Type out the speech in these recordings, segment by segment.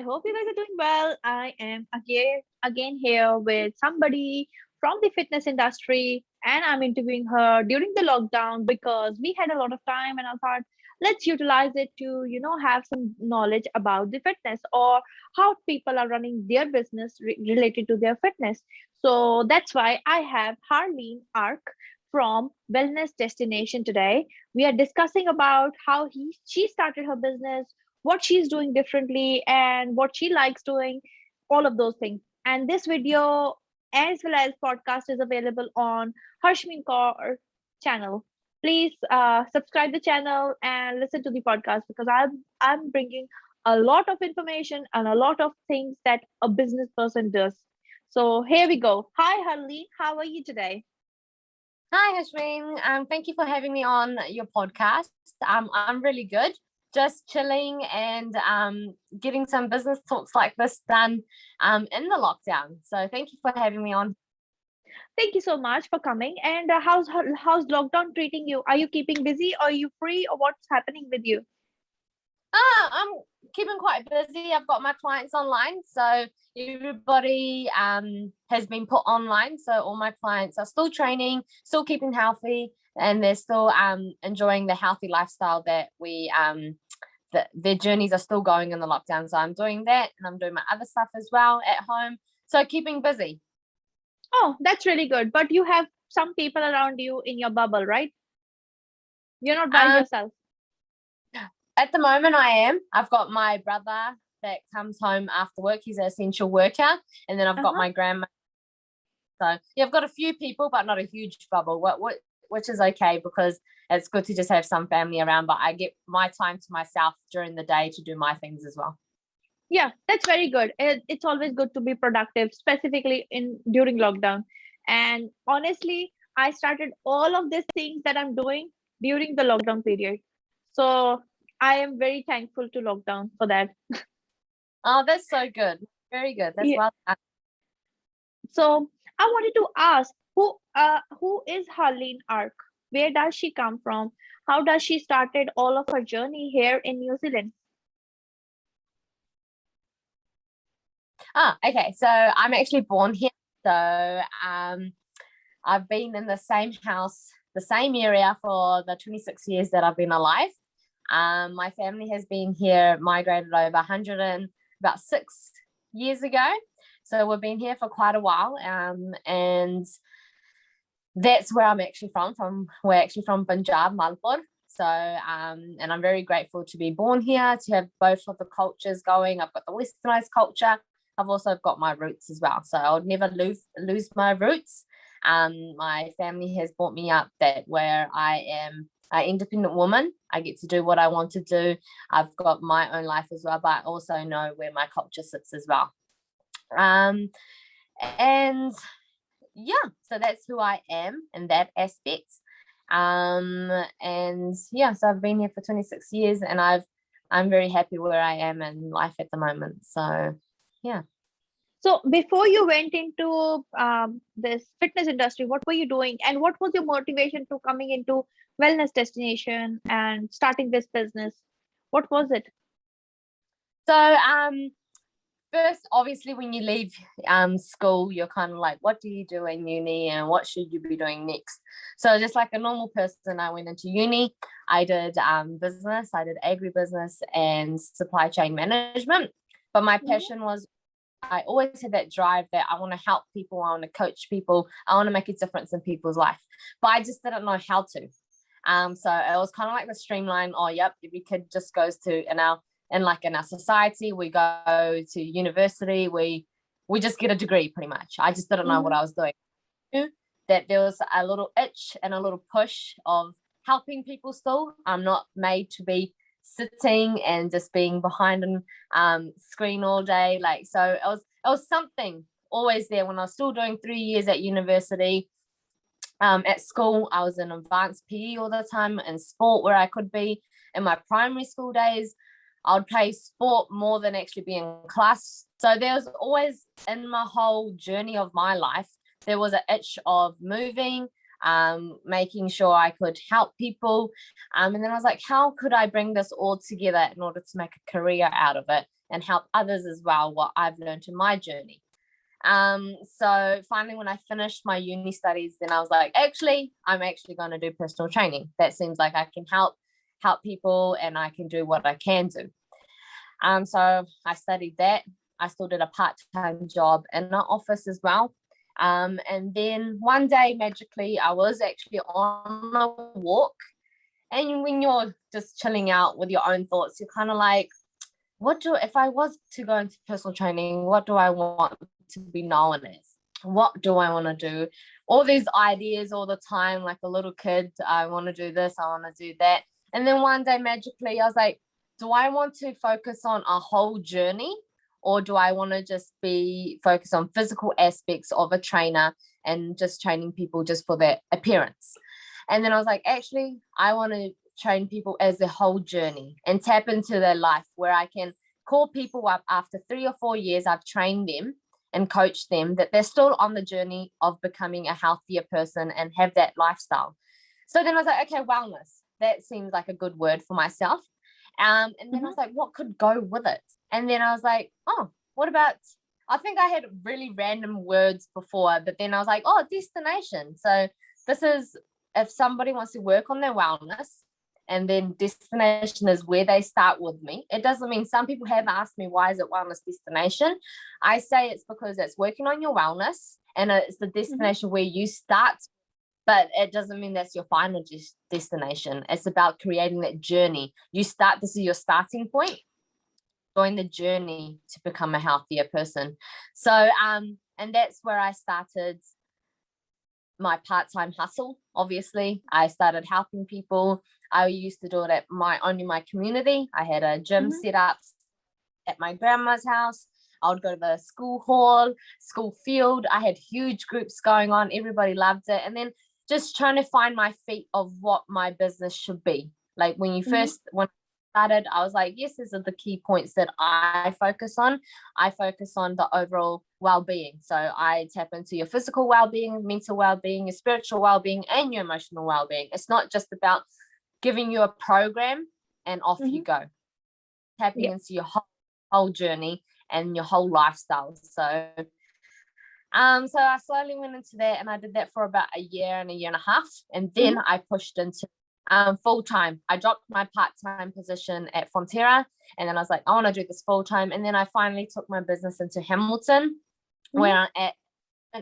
hope you guys are doing well. I am again here with somebody from the fitness industry, and I'm interviewing her during the lockdown because we had a lot of time, and I thought let's utilize it to have some knowledge about the fitness or how people are running their business related to their fitness. So that's why I have Harleen Ark from Wellness Destination today. We are discussing about how she started her business, what she's doing differently, and what she likes doing, all of those things. And this video as well as podcast is available on Harshmeen Kaur channel. Please subscribe the channel and listen to the podcast because I'm bringing a lot of information and a lot of things that a business person does. So here we go. Hi Harleen, how are you today? Hi, Harshmeen. Thank you for having me on your podcast. I'm really good. Just chilling and getting some business talks like this done in the lockdown. So thank you for having me on. Thank you so much for coming. And how's lockdown treating you? Are you keeping busy? Are you free? Or what's happening with you? I'm keeping quite busy. I've got my clients online, so everybody has been put online. So all my clients are still training, still keeping healthy, and they're still enjoying the healthy lifestyle that we their journeys are still going in the lockdown. So I'm doing that, and I'm doing my other stuff as well at home. So keeping busy. Oh, that's really good. But you have some people around you in your bubble, right? You're not by Um, yourself. At the moment, I am. I've got my brother that comes home after work. He's an essential worker. And then I've got Uh-huh. my grandma. So, yeah, I've got a few people, but not a huge bubble, which is okay because it's good to just have some family around. But I get my time to myself during the day to do my things as well. Yeah, that's very good. It's always good to be productive, specifically in during lockdown. And honestly, I started all of these things that I'm doing during the lockdown period. So I am very thankful to lockdown for that. Oh, that's so good. Very good. That's Yeah. well done. So I wanted to ask who is Harleen Ark? Where does she come from? How does she started all of her journey here in New Zealand? Okay. So I'm actually born here. So I've been in the same house, the same area for the 26 years that I've been alive. My family has been here, migrated over 100 and about 6 years ago. So we've been here for quite a while. And that's where I'm actually from. We're actually from Punjab, Malpur. So, and I'm very grateful to be born here, to have both of the cultures going. I've got the westernized culture. I've also got my roots as well. So I would never lose my roots. My family has brought me up that where I am an independent woman. I get to do what I want to do. I've got my own life as well, but I also know where my culture sits as well. And yeah, so that's who I am in that aspect. And yeah, so I've been here for 26 years, and I'm very happy where I am in life at the moment. So yeah. So before you went into this fitness industry, what were you doing, and what was your motivation to coming into wellness destination and starting this business? What was it? So first, obviously, when you leave school, you're kind of like, what do you do in uni and what should you be doing next? So just like a normal person, I went into uni. I did business, I did agribusiness and supply chain management. But my Mhm. passion was, I always had that drive that I want to help people, I want to coach people, I want to make a difference in people's life. But I just didn't know how to. So it was kind of like the streamline, oh, yep, every kid just goes to in our society, we go to university, we just get a degree pretty much. I just didn't know what Mhm. I was doing. That there was a little itch and a little push of helping people still. I'm not made to be sitting and just being behind a screen all day. Like, so it was something always there when I was still doing 3 years at university. At school, I was in advanced PE all the time and sport where I could be. In my primary school days, I would play sport more than actually be in class. So there was always, in my whole journey of my life, there was an itch of moving, making sure I could help people. And then I was like, how could I bring this all together in order to make a career out of it and help others as well, what I've learned in my journey. So finally, when I finished my uni studies, then I was like, actually, I'm actually going to do personal training. That seems like I can help people, and I can do what I can do. So I studied that. I still did a part-time job in an office as well. And then one day, magically, I was actually on a walk. And when you're just chilling out with your own thoughts, you're kind of like, if I was to go into personal training, what do I want to be known as? What do I want to do? All these ideas all the time, like a little kid. I want to do this, I want to do that. And then one day, magically, I was like, do I want to focus on a whole journey, or do I want to just be focused on physical aspects of a trainer and just training people just for their appearance? And then I was like, actually, I want to train people as their whole journey and tap into their life, where I can call people up after 3 or 4 years I've trained them and coached them, that they're still on the journey of becoming a healthier person and have that lifestyle. So then I was like, okay, wellness, that seems like a good word for myself. And then I was like, what could go with it? And then I was like, oh, what about, I think I had really random words before, but then I was like, oh, destination. So this is, if somebody wants to work on their wellness, and then destination is where they start with me. It doesn't mean, some people have asked me, why is it wellness destination? I say it's because it's working on your wellness, and it's the destination where you start, but it doesn't mean that's your final destination. It's about creating that journey. This is your starting point. Join the journey to become a healthier person. So, and that's where I started my part-time hustle. Obviously, I started helping people. I used to do it at only my community. I had a gym set up at my grandma's house. I would go to the school hall, school field. I had huge groups going on. Everybody loved it. And then just trying to find my feet of what my business should be. Like when I started, I was like, yes, these are the key points that I focus on. I focus on the overall well-being. So I tap into your physical well-being, mental well-being, your spiritual well-being, and your emotional well-being. It's not just about giving you a program and off you go. Tapping into your whole journey and your whole lifestyle. So I slowly went into that, and I did that for about a year and a half. And then I pushed into full-time. I dropped my part-time position at Fonterra, and then I was like, I want to do this full-time. And then I finally took my business into Hamilton, where I'm at,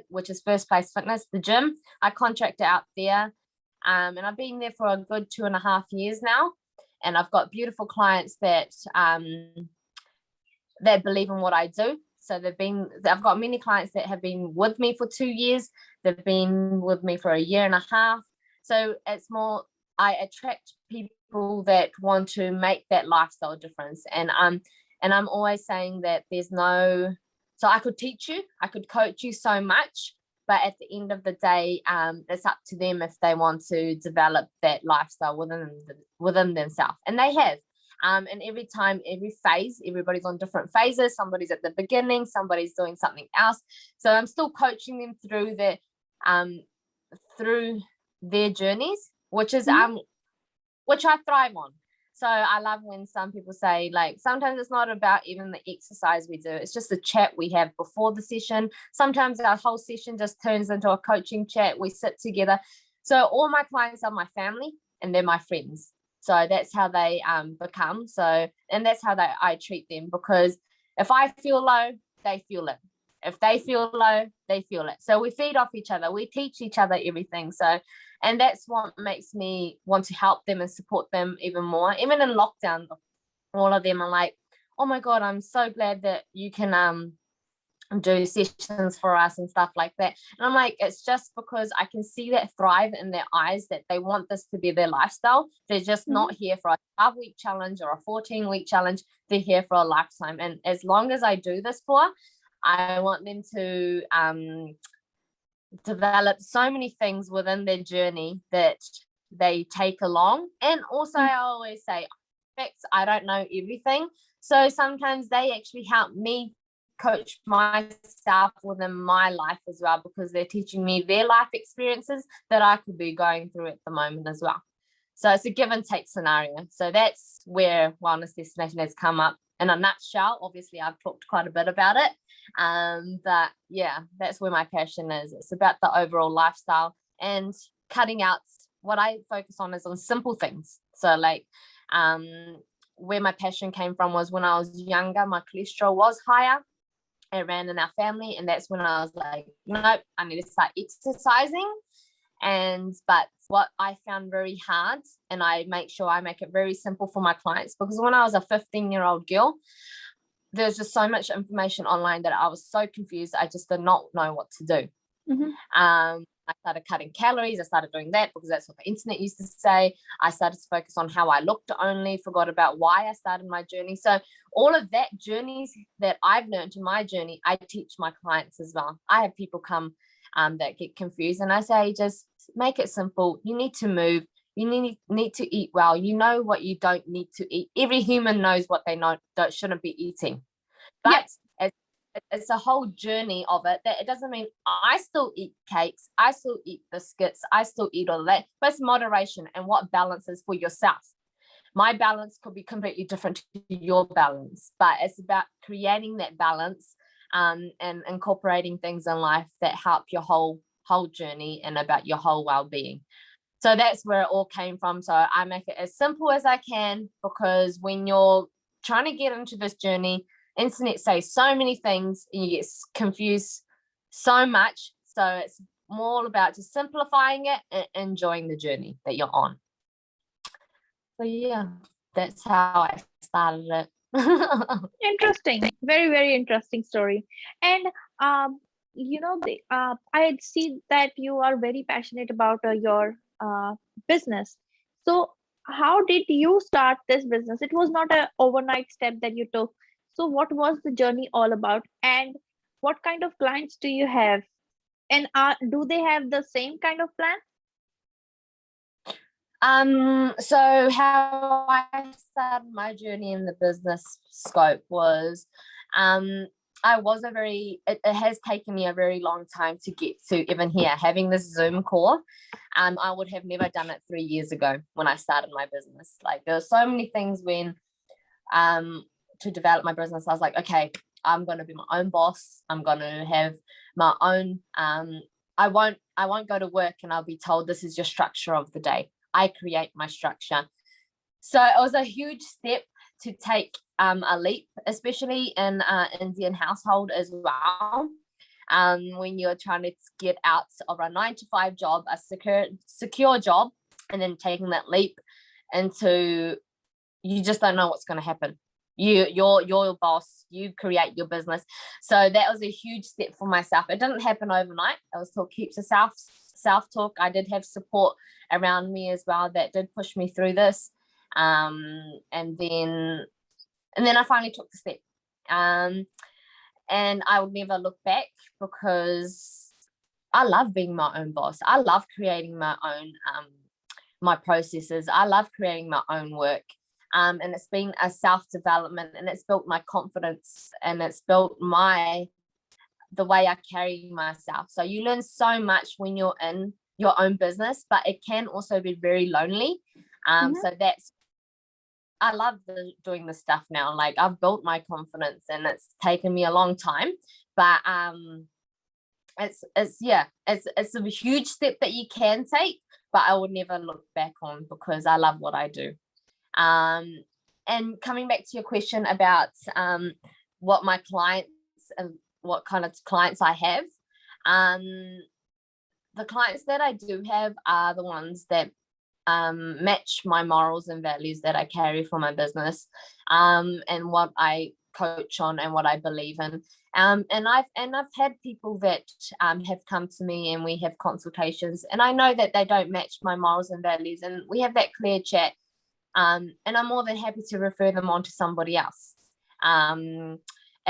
which is First Place Fitness, the gym. I contracted out there, and I've been there for a good 2.5 years now. And I've got beautiful clients that believe in what I do. So I've got many clients that have been with me for 2 years. They've been with me for a year and a half. So it's more, I attract people that want to make that lifestyle difference. And I'm always saying that so I could teach you, I could coach you so much, but at the end of the day, it's up to them if they want to develop that lifestyle within themselves. And they have. And every phase, everybody's on different phases. Somebody's at the beginning, somebody's doing something else. So I'm still coaching them through their journeys, which is which I thrive on. So I love when some people say, like, sometimes it's not about even the exercise we do. It's just a chat we have before the session. Sometimes our whole session just turns into a coaching chat. We sit together. So all my clients are my family, and they're my friends. So that's how they become. And that's how I treat them, because if I feel low, they feel it. If they feel low, they feel it. So we feed off each other. We teach each other everything. So, and that's what makes me want to help them and support them even more. Even in lockdown, all of them are like, oh my God, I'm so glad that you can do sessions for us and stuff like that. And I'm like, it's just because I can see that thrive in their eyes, that they want this to be their lifestyle. They're just not here for a 12-week challenge or a 14-week challenge. They're here for a lifetime. And as long as I do this I want them to develop so many things within their journey that they take along. And also I always say, I don't know everything. So sometimes they actually help me coach myself within my life as well, because they're teaching me their life experiences that I could be going through at the moment as well. So it's a give and take scenario. So that's where wellness destination has come up in a nutshell. Obviously, I've talked quite a bit about it. But yeah, that's where my passion is. It's about the overall lifestyle and cutting out. What I focus on is on simple things. So like where my passion came from was when I was younger, my cholesterol was higher. It ran in our family, and that's when I was like, nope, I need to start exercising. But what I found very hard, and I make sure I make it very simple for my clients, because when I was a 15-year-old girl, there's just so much information online that I was so confused. I just did not know what to do. I started cutting calories. I started doing that because that's what the internet used to say. I started to focus on how I looked only, forgot about why I started my journey. So all of that journeys that I've learned in my journey, I teach my clients as well. I have people come that get confused, and I say, just make it simple. You need to move. You need to eat well. You know what you don't need to eat. Every human knows what they shouldn't be eating. But it's a whole journey of it, that it doesn't mean I still eat cakes, I still eat biscuits, I still eat all that, but it's moderation and what balance is for yourself. My balance could be completely different to your balance, but it's about creating that balance and incorporating things in life that help your whole journey and about your whole well-being. So that's where it all came from. So I make it as simple as I can, because when you're trying to get into this journey, internet says so many things and you get confused so much. So it's more about just simplifying it and enjoying the journey that you're on. So yeah, that's how I started it. Interesting. Very, very interesting story. And I see that you are very passionate about your business. So how did you start this business? It was not an overnight step that you took. So what was the journey all about? And what kind of clients do you have? And do they have the same kind of plan? So how I started my journey in the business scope was, it has taken me a very long time to get to even here, having this Zoom call. I would have never done it 3 years ago when I started my business. Like, there were so many things when, to develop my business, I was like, okay, I'm going to be my own boss. I'm going to have my own, I won't go to work and I'll be told this is your structure of the day. I create my structure. So it was a huge step to take a leap, especially in an Indian household as well. When you're trying to get out of a 9-to-5 job, a secure job, and then taking that leap into, you just don't know what's going to happen. You're your boss, you create your business. So that was a huge step for myself. It didn't happen overnight. It was still keeps a self-talk. I did have support around me as well that did push me through this. And then I finally took the step. And I would never look back, because I love being my own boss. I love creating my own my processes. I love creating my own work. And it's been a self-development, and it's built my confidence, and it's built the way I carry myself. So you learn so much when you're in your own business, but it can also be very lonely. So I love doing this stuff now. Like, I've built my confidence, and it's taken me a long time, but it's a huge step that you can take, but I would never look back on, because I love what I do. And coming back to your question about what my clients and what kind of clients I have, the clients that I do have are the ones that match my morals and values that I carry for my business, and what I coach on and what I believe in. And I've had people that have come to me, and we have consultations, and I know that they don't match my morals and values, and we have that clear chat. And I'm more than happy to refer them on to somebody else.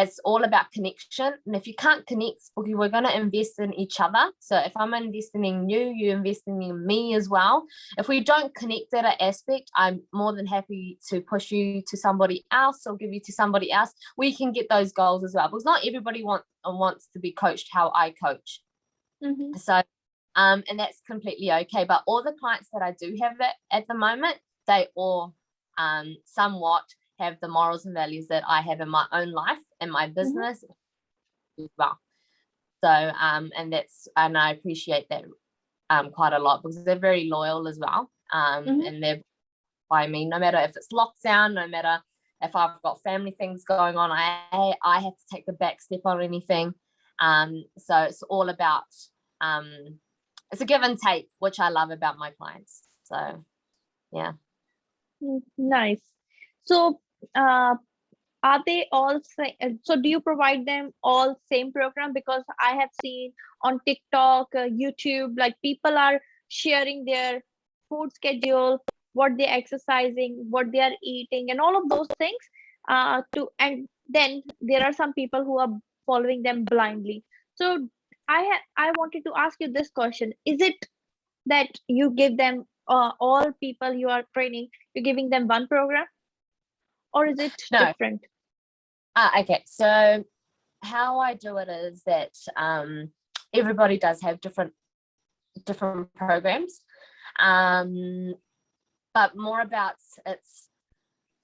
It's all about connection. And if you can't connect, we're going to invest in each other. So if I'm investing in you, you're investing in me as well. If we don't connect that aspect, I'm more than happy to push you to somebody else, or give you to somebody else. We can get those goals as well, because not everybody wants to be coached how I coach. Mm-hmm. So And that's completely okay. But all the clients that I do have at the moment, they all somewhat have the morals and values that I have in my own life and my Mm-hmm. business as well. So and I appreciate that quite a lot, because they're very loyal as well. Mm-hmm. And they're by me, no matter if it's lockdown, no matter if I've got family things going on, I have to take the back step on anything. So it's all about it's a give and take, which I love about my clients. So yeah. Nice. So, are they all so do you provide them all same program? Because I have seen on TikTok, YouTube, like people are sharing their food schedule, what they're exercising, what they are eating, and all of those things. And then there are some people who are following them blindly. So I wanted to ask you this question: is it that you give them, all people you are training, you're giving them one program, or is it No. different? Okay. So how I do it is that everybody does have different programs, but more about it's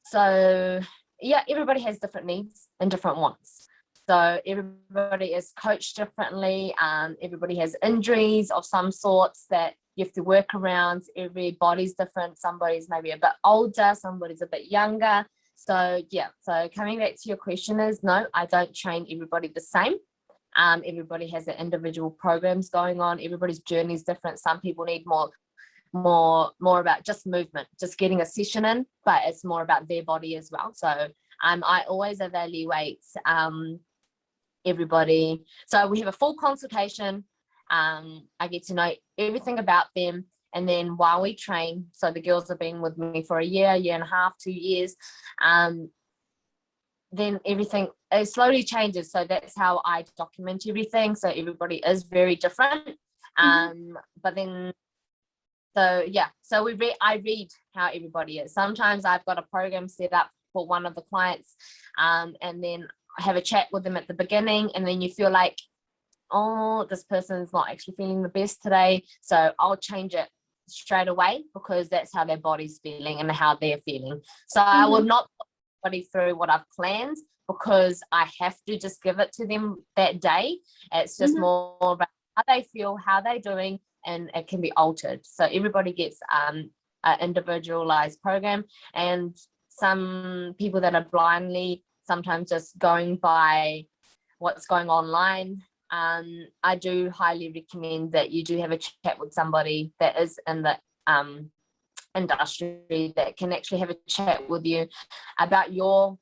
so yeah, everybody has different needs and different wants. So everybody is coached differently. Everybody has injuries of some sorts that you have to work around. Everybody's different. Somebody's maybe a bit older, somebody's a bit younger. So yeah, so coming back to your question is, no, I don't train everybody the same. Everybody has their individual programs going on. Everybody's journey is different. Some people need more about just movement, just getting a session in, but it's more about their body as well. So I always evaluate everybody. So we have a full consultation. I get to know everything about them. And then while we train, so the girls have been with me for a year and a half, 2 years, then everything it slowly changes. So that's how I document everything. So everybody is very different. But then, so yeah, so I read how everybody is. Sometimes I've got a program set up for one of the clients, and then I have a chat with them at the beginning, and then you feel like, oh, this person's not actually feeling the best today, so I'll change it straight away, because that's how their body's feeling and how they're feeling. So I will not put anybody through what I've planned, because I have to just give it to them that day. It's just more about how they feel, how they're doing, and it can be altered. So everybody gets an individualized program. And some people that are blindly sometimes just going by what's going online, I do highly recommend that you do have a chat with somebody that is in the industry, that can actually have a chat with you about your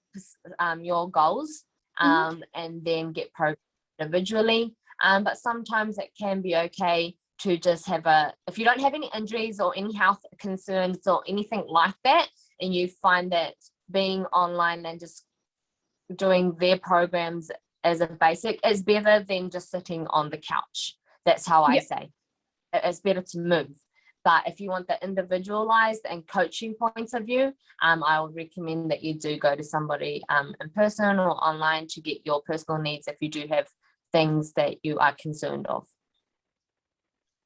goals, and then get programmed individually. But sometimes it can be okay to just have if you don't have any injuries or any health concerns or anything like that, and you find that being online and just doing their programs as a basic is better than just sitting on the couch. That's how I say. It's better to move. But if you want the individualized and coaching points of view, I would recommend that you do go to somebody in person or online to get your personal needs if you do have things that you are concerned of.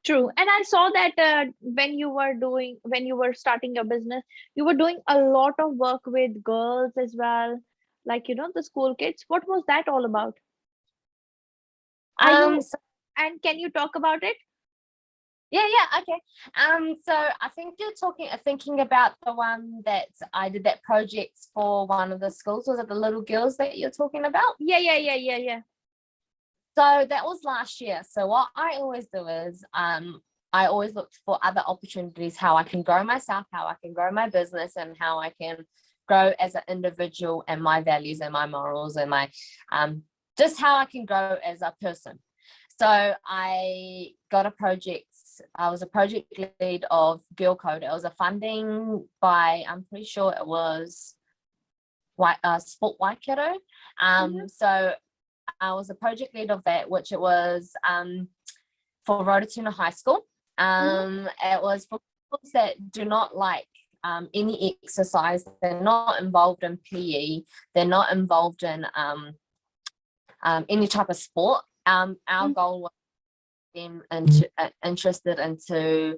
True. And I saw that when you were starting your business, you were doing a lot of work with girls as well, like, the school kids. What was that all about? Are you, and can you talk about it? Yeah, okay. So I think you're thinking about the one that I did that project for one of the schools. Was it the little girls that you're talking about? Yeah. So that was last year. So what I always do is I always look for other opportunities, how I can grow myself, how I can grow my business, and how I can grow as an individual, and my values and my morals, and my just how I can grow as a person. So I got a project. I was a project lead of Girl Code. It was a funding by, I'm pretty sure it was Sport Waikato. So I was a project lead of that, which it was for Rototuna High School. It was for schools that do not like any exercise. They're not involved in PE. They're not involved in any type of sport. Our goal was them into interested into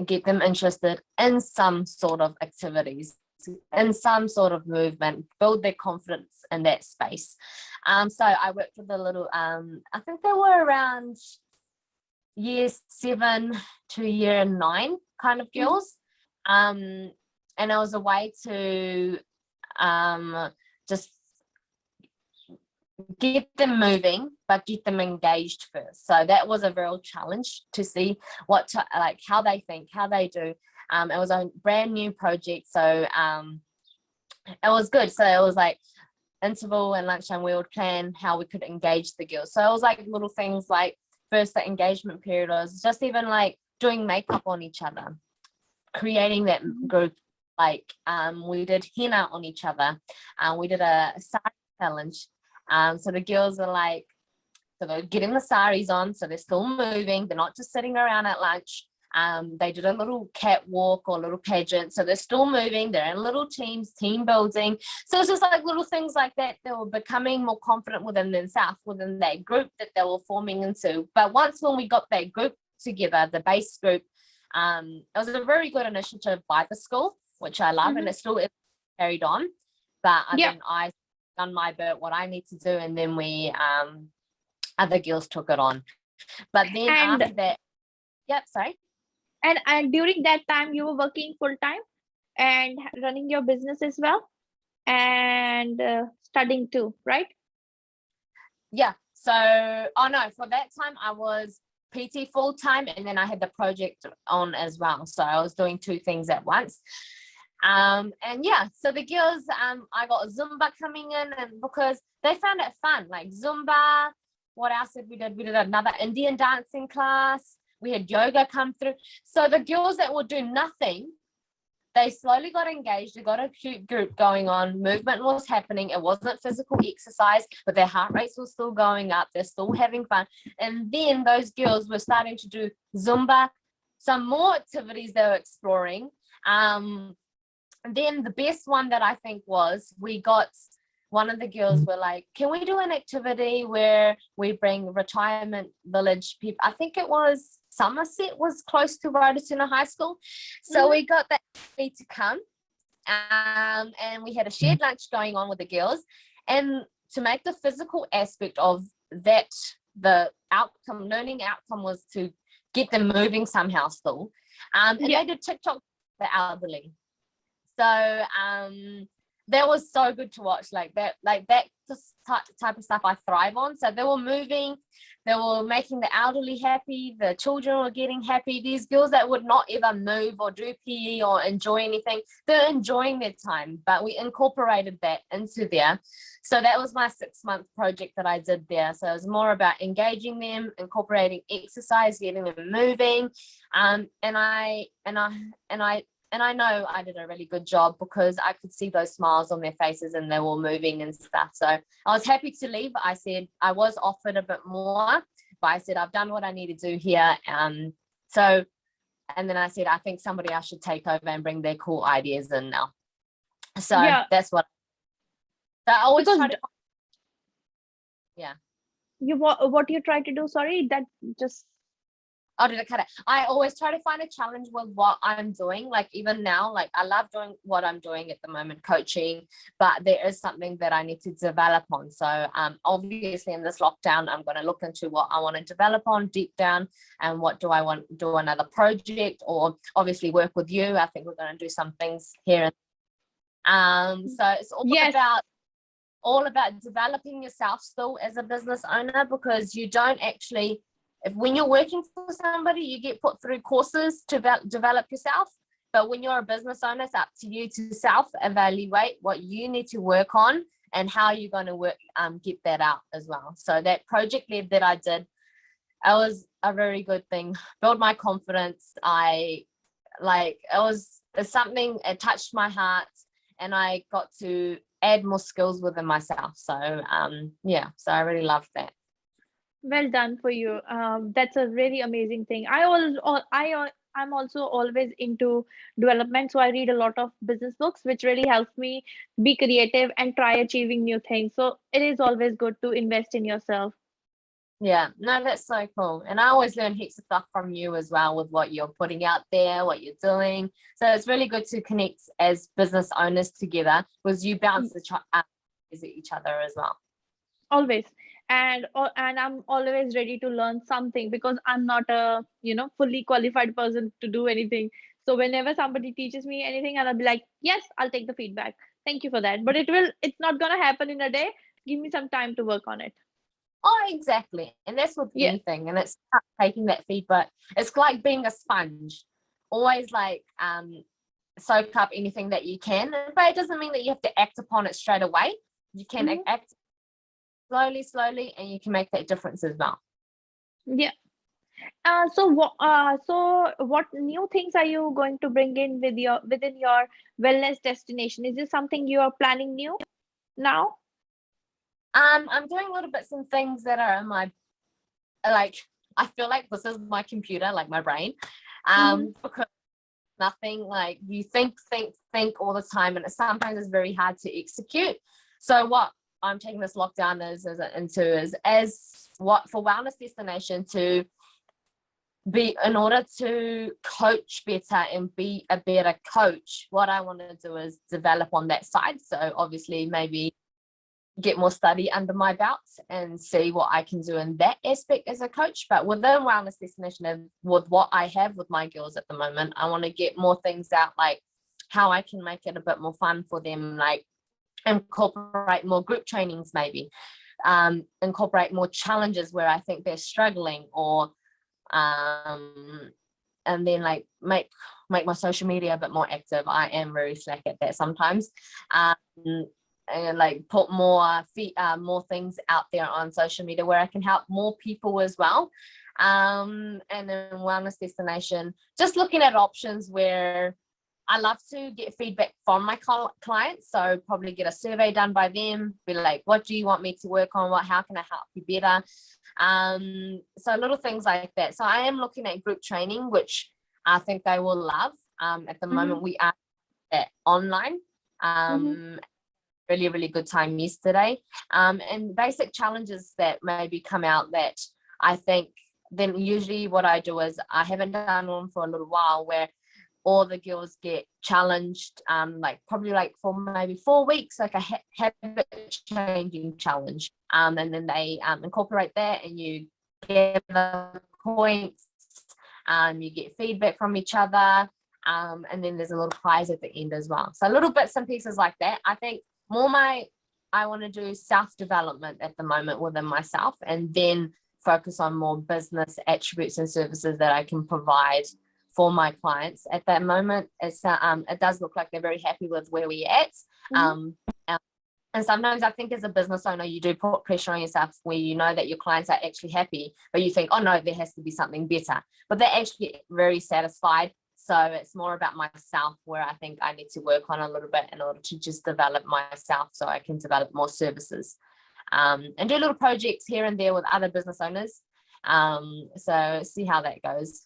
get them interested in some sort of activities, in some sort of movement, build their confidence in that space. So I worked with a little, I think they were around year 7 to year 9 kind of girls. And it was a way to just get them moving, but get them engaged first. So that was a real challenge to see like how they think, how they do. It was a brand new project, so it was good. So it was like interval and lunchtime, we would plan how we could engage the girls. So it was like little things like first the engagement period was just even like doing makeup on each other, creating that group. Like we did henna on each other, we did a sari challenge. So the girls are like, so they're getting the saris on, so they're still moving, they're not just sitting around at lunch. They did a little catwalk or a little pageant, so they're still moving, they're in little teams, team building. So it's just like little things like that. They were becoming more confident within themselves, within that group that they were forming into. But when we got that group together, the base group, it was a very good initiative by the school, which I love, and it still is carried on. But then I done my bit, what I need to do, and then we other girls took it on. But then after that, sorry. And during that time, you were working full time and running your business as well, and studying too, right? Yeah. So, for that time I was PT full time, and then I had the project on as well. So I was doing 2 things at once. So the girls, I got Zumba coming in, and because they found it fun, like Zumba. What else did we did? We did another Indian dancing class. We had yoga come through. So the girls that would do nothing, they slowly got engaged. They got a cute group going on. Movement was happening. It wasn't physical exercise, but their heart rates were still going up. They're still having fun. And then those girls were starting to do Zumba, some more activities they were exploring. And then the best one that I think was, we got one of the girls were like, can we do an activity where we bring retirement village people? I think it was Somerset was close to Rototuna High School. So we got that to come. And we had a shared lunch going on with the girls. And to make the physical aspect of that, the learning outcome was to get them moving somehow still. And they did TikTok for the elderly. So that was so good to watch, like that just type of stuff I thrive on. So they were moving, they were making the elderly happy, the children were getting happy. These girls that would not ever move or do PE or enjoy anything, they're enjoying their time, but we incorporated that into there. So that was my 6-month project that I did there. So it was more about engaging them, incorporating exercise, getting them moving. And I know I did a really good job, because I could see those smiles on their faces and they were moving and stuff. So I was happy to leave. I said I was offered a bit more, but I said I've done what I need to do here. And then I said I think somebody else should take over and bring their cool ideas in now. So that's what. So I always try to. Yeah. What you try to do? Sorry, that just. Oh, did I cut it? I always try to find a challenge with what I'm doing. Like even now, like I love doing what I'm doing at the moment, coaching, but there is something that I need to develop on. So obviously in this lockdown, I'm going to look into what I want to develop on deep down, and what do I want to do, another project, or obviously work with you. I think we're going to do some things here. So it's all about developing yourself still as a business owner, because you don't actually, when you're working for somebody, you get put through courses to develop yourself. But when you're a business owner, it's up to you to self-evaluate what you need to work on and how you're going to work, get that out as well. So that project lead that I did, it was a very good thing. Build my confidence. It touched my heart, and I got to add more skills within myself. So so I really loved that. Well done for you. That's a really amazing thing. I'm also always into development, so I read a lot of business books, which really helps me be creative and try achieving new things. So it is always good to invest in yourself. Yeah, no, that's so cool. And I always learn heaps of stuff from you as well with what you're putting out there, what you're doing. So it's really good to connect as business owners together because you bounce at each other as well. Always. And I'm always ready to learn something because I'm not a fully qualified person to do anything. So whenever somebody teaches me anything, and I'll be like, yes, I'll take the feedback, thank you for that, but it's not gonna happen in a day. Give me some time to work on it. Oh, exactly. And that's with Yeah. anything. And it's taking that feedback. It's like being a sponge. Always like soak up anything that you can. But it doesn't mean that you have to act upon it straight away. You can Mhm. act slowly, and you can make that difference as well. Yeah. So what new things are you going to bring in within your wellness destination? Is this something you are planning new now? I'm doing little bits and things that are in my, like, I feel like this is my computer, like my brain. Mm-hmm. Because nothing, like, you think all the time, and it sometimes is very hard to execute. So what I'm taking this lockdown is as what for wellness destination to be, in order to coach better and be a better coach, what I want to do is develop on that side. So obviously maybe get more study under my belt and see what I can do in that aspect as a coach. But within wellness destination and with what I have with my girls at the moment, I want to get more things out, like how I can make it a bit more fun for them, like incorporate more group trainings, maybe incorporate more challenges where I think they're struggling, or and then like make my social media a bit more active. I am very slack at that sometimes. And like put more things out there on social media where I can help more people as well. And then wellness destination, just looking at options where I love to get feedback from my clients. So probably get a survey done by them, be like, what do you want me to work on? How can I help you better? So little things like that. So I am looking at group training, which I think they will love. At the Mm-hmm. moment we are at online. Mm-hmm. Really, really good time yesterday. And basic challenges that maybe come out that I think, then usually what I do is, I haven't done one for a little while, where all the girls get challenged, like probably like for maybe 4 weeks, like a habit changing challenge. And then they incorporate that, and you get the points, you get feedback from each other, and then there's a little prize at the end as well. So little bits and pieces like that. I think more I want to do self-development at the moment within myself, and then focus on more business attributes and services that I can provide for my clients. At that moment, it does look like they're very happy with where we're at. Mm-hmm. And sometimes I think as a business owner, you do put pressure on yourself where you know that your clients are actually happy, but you think, oh no, there has to be something better. But they're actually very satisfied. So it's more about myself, where I think I need to work on a little bit in order to just develop myself so I can develop more services, and do little projects here and there with other business owners. So see how that goes.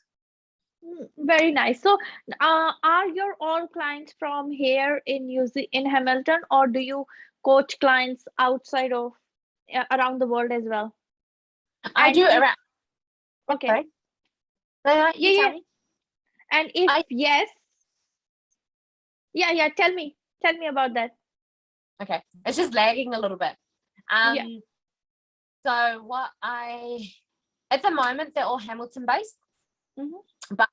Very nice. So, are your all clients from here in Hamilton, or do you coach clients outside of around the world as well? I And do if around. okay, Sorry, no, yeah, you tell yeah. me. And if I yes, yeah, yeah. Tell me about that. Okay, it's just lagging a little bit. Yeah. Um, so what I at the moment they're all Hamilton based, Mm-hmm. but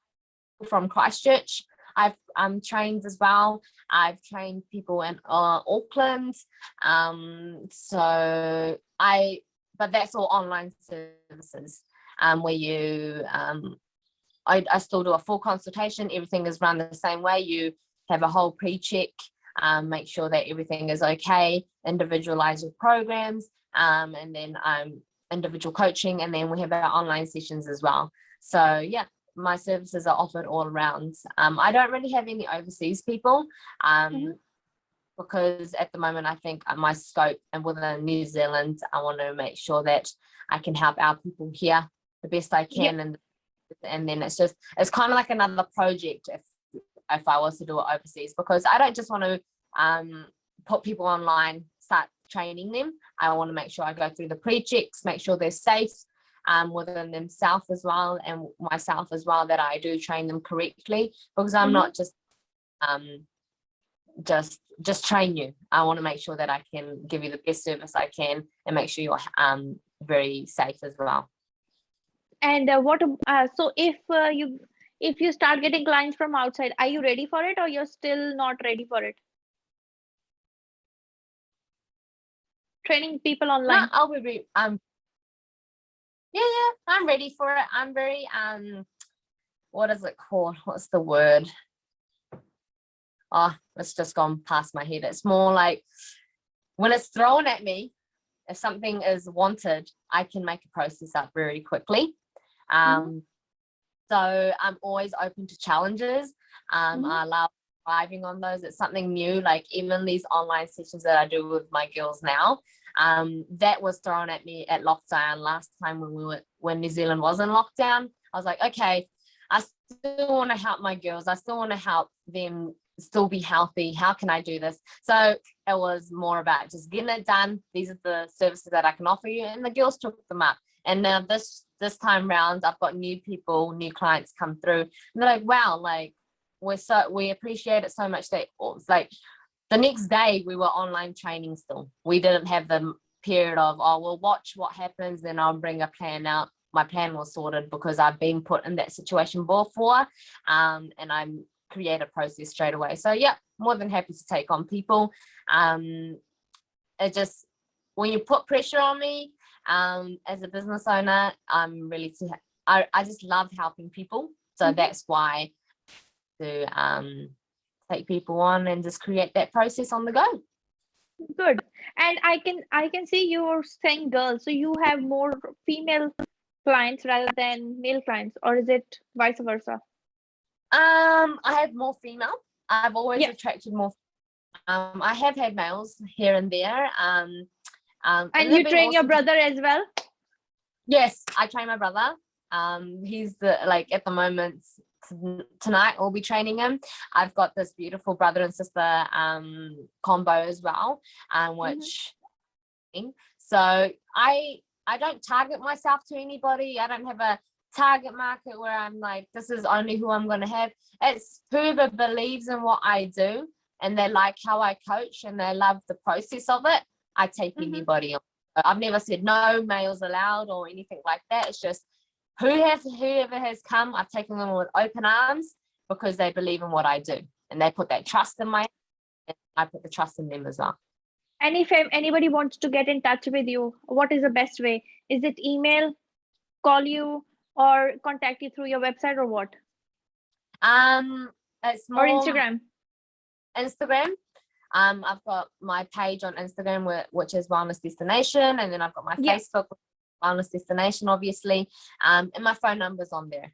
from Christchurch. I've trained as well. I've trained people in Auckland. So but that's all online services. Where you I still do a full consultation. Everything is run the same way. You have a whole pre-check, make sure that everything is okay, individualize your programs, and then individual coaching, and then we have our online sessions as well. So yeah, my services are offered all around. I don't really have any overseas people, Mm-hmm. because at the moment I think my scope, and within New Zealand, I want to make sure that I can help our people here the best I Yeah. can, and then it's kind of like another project if I was to do it overseas, because I don't just want to put people online, start training them. I want to make sure I go through the pre-checks, make sure they're safe, within themselves as well, and myself as well, that I do train them correctly, because I'm not just train you. I want to make sure that I can give you the best service I can and make sure you're very safe as well. And so if you start getting clients from outside, are you ready for it, or you're still not ready for it? Training people No, online. I'll be yeah, I'm ready for it. I'm very what is it called? What's the word? Oh, it's just gone past my head. It's more like when it's thrown at me, if something is wanted, I can make a process up very quickly. So I'm always open to challenges. I love thriving on those. It's something new, like even these online sessions that I do with my girls now. That was thrown at me at lockdown last time when New Zealand was in lockdown. I was like, okay, I still want to help my girls. I still want to help them still be healthy. How can I do this? So it was more about just getting it done. These are the services that I can offer you, and the girls took them up. And now this time round, I've got new people, new clients come through, and they're like, wow, like we appreciate it so much that it was like the next day we were online training still. We didn't have the period of, oh, we'll watch what happens, then I'll bring a plan out. My plan was sorted because I've been put in that situation before, and I'm create a process straight away. So yeah, more than happy to take on people. It just, when you put pressure on me, as a business owner, I'm really I just love helping people. So that's why to take people on and just create that process on the go. Good. And I can see you're saying girls, so you have more female clients rather than male clients, or is it vice versa? I have more female. I've always attracted more. I have had males here and there. And you train your brother as well? Yes, I train my brother. He's at the moment tonight I'll be training him. I've got this beautiful brother and sister combo as well, which so I don't target myself to anybody. I don't have a target market where I'm like, this is only who I'm going to have. It's whoever believes in what I do and they like how I coach and they love the process of it. I take anybody on. I've never said no males allowed or anything like that. It's just whoever has come, I've taken them with open arms because they believe in what I do and they put that trust in and I put the trust in them as well. And if anybody wants to get in touch with you, what is the best way? Is it email, call you, or contact you through your website, or what? It's more or Instagram. I've got my page on Instagram which is Wellness Destination, and then I've got my Facebook Wellness Destination, obviously, and my phone number's on there.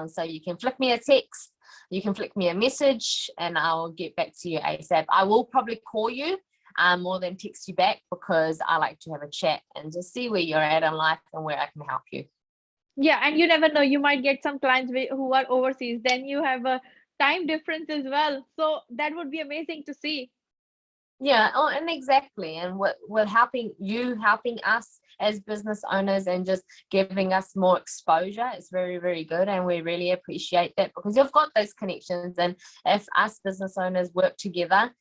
So you can flick me a text, you can flick me a message, and I'll get back to you ASAP. I will probably call you more than text you back because I like to have a chat and just see where you're at in life and where I can help you. Yeah, and you never know, you might get some clients who are overseas. Then you have a time difference as well. So that would be amazing to see. Yeah, and exactly. And we're helping us as business owners and just giving us more exposure. It's very, very good. And we really appreciate that because you've got those connections. And if us business owners work together,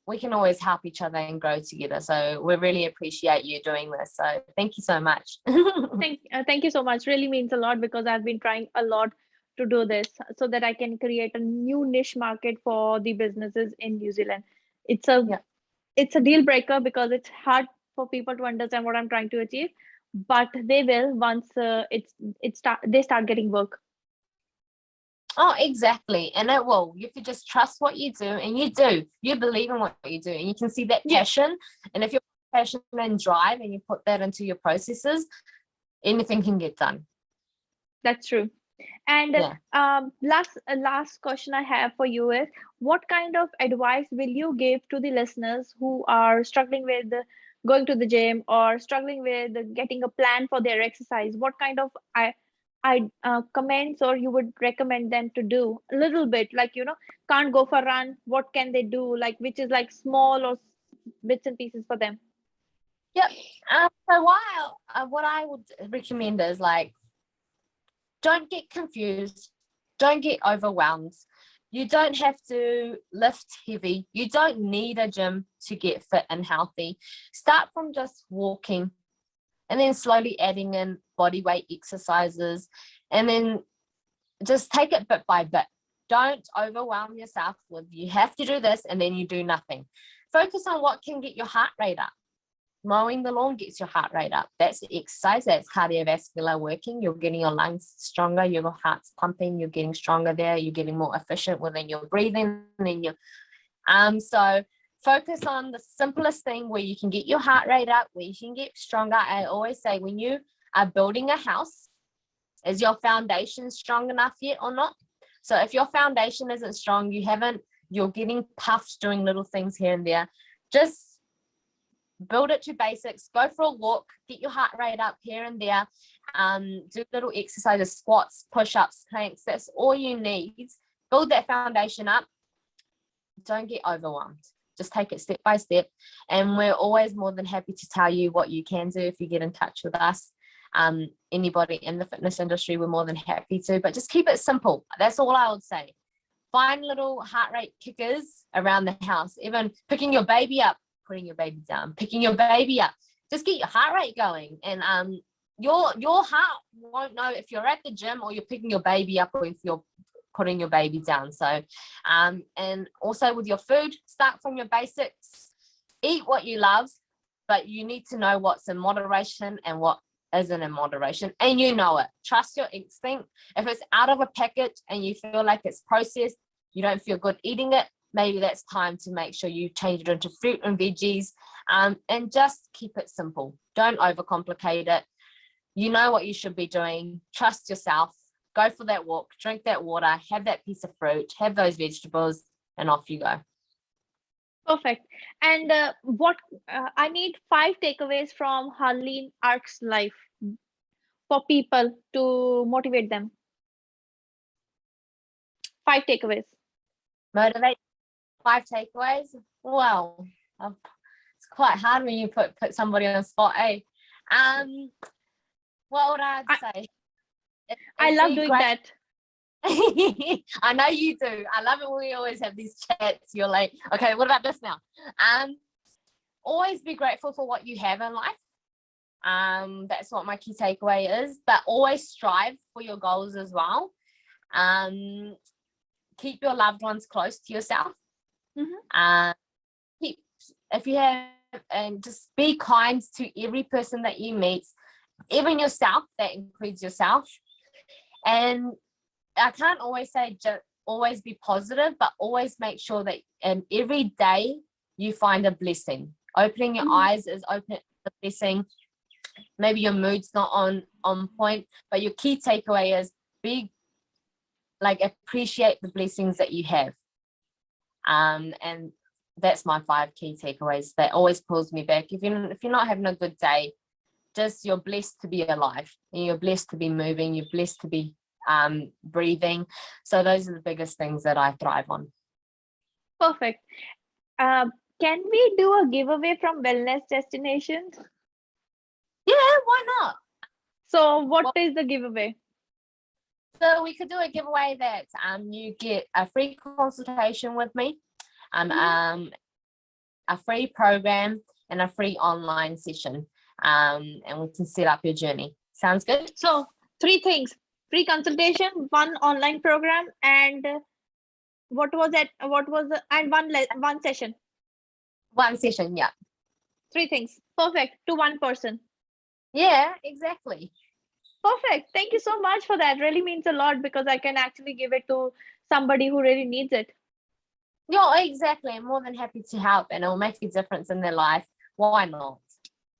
we can always help each other and grow together. So we really appreciate you doing this. So thank you so much. Thank you so much. Really means a lot because I've been trying a lot to do this so that I can create a new niche market for the businesses in New Zealand. It's a deal breaker because it's hard for people to understand what I'm trying to achieve, but they will once they start getting work. Oh, exactly. And it will. You could just trust what you do, and you believe in what you do, and you can see that passion. And if you're passionate and drive and you put that into your processes, anything can get done. That's true. And last question I have for you is, what kind of advice will you give to the listeners who are struggling with going to the gym or struggling with getting a plan for their exercise? What kind of comments or you would recommend them to do? A little bit, like, can't go for a run. What can they do? Like, which is like small or bits and pieces for them? Yep. So what I would recommend is like, don't get confused, don't get overwhelmed. You don't have to lift heavy. You don't need a gym to get fit and healthy. Start from just walking and then slowly adding in body weight exercises, and then just take it bit by bit. Don't overwhelm yourself with you have to do this and then you do nothing. Focus on what can get your heart rate up. Mowing the lawn gets your heart rate up. That's the exercise. That's cardiovascular working. You're getting your lungs stronger. Your heart's pumping. You're getting stronger there. You're getting more efficient within your breathing. And your so focus on the simplest thing where you can get your heart rate up, where you can get stronger. I always say, when you are building a house, is your foundation strong enough yet or not? So if your foundation isn't strong, you're getting puffed doing little things here and there. Just build it to basics. Go for a walk, get your heart rate up here and there. Do little exercises, squats, push-ups, planks. That's all you need. Build that foundation up. Don't get overwhelmed. Just take it step by step. And we're always more than happy to tell you what you can do if you get in touch with us. Anybody in the fitness industry, we're more than happy to, but just keep it simple. That's all I would say. Find little heart rate kickers around the house, even picking your baby up, putting your baby down, picking your baby up. Just get your heart rate going. And your heart won't know if you're at the gym or you're picking your baby up or if you're putting your baby down. So and also with your food, start from your basics. Eat what you love, but you need to know what's in moderation and what isn't in moderation, and you know it. Trust your instinct. If it's out of a package and you feel like it's processed, you don't feel good eating it, maybe that's time to make sure you change it into fruit and veggies, and just keep it simple. Don't overcomplicate it. You know what you should be doing. Trust yourself. Go for that walk, drink that water, have that piece of fruit, have those vegetables, and off you go. Perfect. And what I need 5 takeaways from Harleen Ark's life for people to motivate them. 5 takeaways. Motivate. 5 takeaways. Well, it's quite hard when you put somebody on the spot, eh? What would I say? I love doing that. I know you do. I love it when we always have these chats. You're like, okay, what about this now? Always be grateful for what you have in life. That's what my key takeaway is. But always strive for your goals as well. Keep your loved ones close to yourself. If you have, and just be kind to every person that you meet, even yourself. That includes yourself. And I can't always say just always be positive, but always make sure that every day you find a blessing. Opening your eyes is open a blessing. Maybe your mood's not on point, but your key takeaway is appreciate the blessings that you have. And that's my 5 key takeaways. That always pulls me back. If you're not having a good day, just you're blessed to be alive, and you're blessed to be moving, you're blessed to be breathing. So those are the biggest things that I thrive on. Perfect. Can we do a giveaway from Wellness Destination? Yeah, why not? So what is the giveaway? So we could do a giveaway that you get a free consultation with me, a free program, and a free online session, and we can set up your journey. Sounds good? So 3 things: free consultation, 1 online program, and what was that? What was the, and one session? 1 session, yeah. 3 things. Perfect. To 1 person. Yeah, exactly. Perfect. Thank you so much for that. Really means a lot, because I can actually give it to somebody who really needs it. Yeah, exactly. I'm more than happy to help, and it'll make a difference in their life. Why not?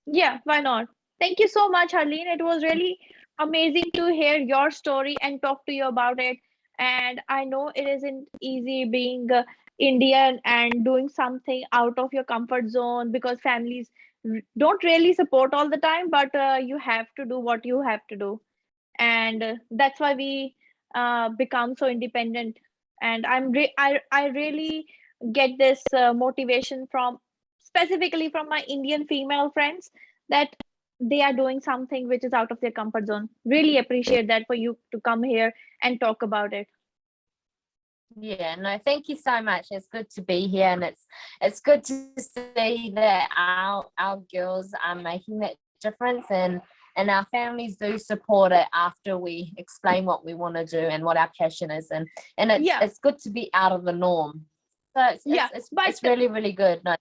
Yeah, why not? Thank you so much, Harleen. It was really amazing to hear your story and talk to you about it. And I know it isn't easy being Indian and doing something out of your comfort zone, because families don't really support all the time, but you have to do what you have to do. And that's why we become so independent. And I really get this motivation from specifically from my Indian female friends, that they are doing something which is out of their comfort zone. Really appreciate that for you to come here and talk about it. Yeah, no, thank you so much. It's good to be here, and it's good to see that our girls are making that difference, and our families do support it after we explain what we want to do and what our passion is, and Yeah, it's good to be out of the norm. So yeah, but it's really really good. No,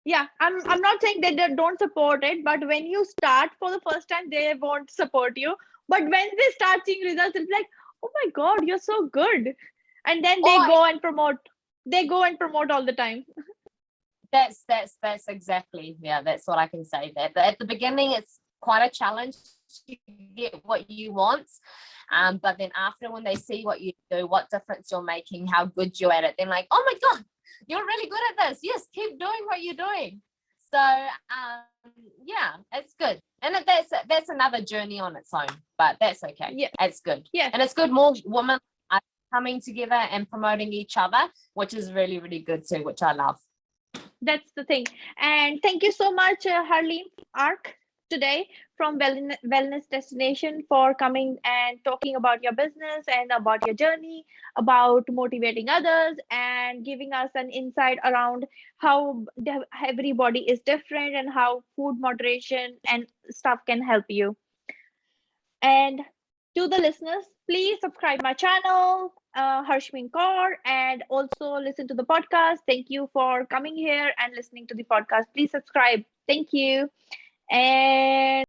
yeah, I'm not saying that they don't support it, but when you start for the first time, they won't support you. But when they start seeing results, it's like, oh my God, you're so good. And then they oh, go and promote. They go and promote all the time. that's exactly, yeah, that's what I can say. That at the beginning it's quite a challenge to get what you want, but then after, when they see what you do, what difference you're making, how good you're at it, they're like, oh my God, you're really good at this. Yes, keep doing what you're doing. So yeah, it's good, and that's another journey on its own, but that's okay. Yeah, It's good, yeah, and it's good more women are coming together and promoting each other, which is really really good too, which I love. that's the thing. And thank you so much, Harleen Ark, today from Wellness Destination for coming and talking about your business and about your journey, about motivating others, and giving us an insight around how everybody is different and how food moderation and stuff can help you. And to the listeners, please subscribe my channel, Harshmeen Kaur, and also listen to the podcast. Thank you for coming here and listening to the podcast. Please subscribe. Thank you. And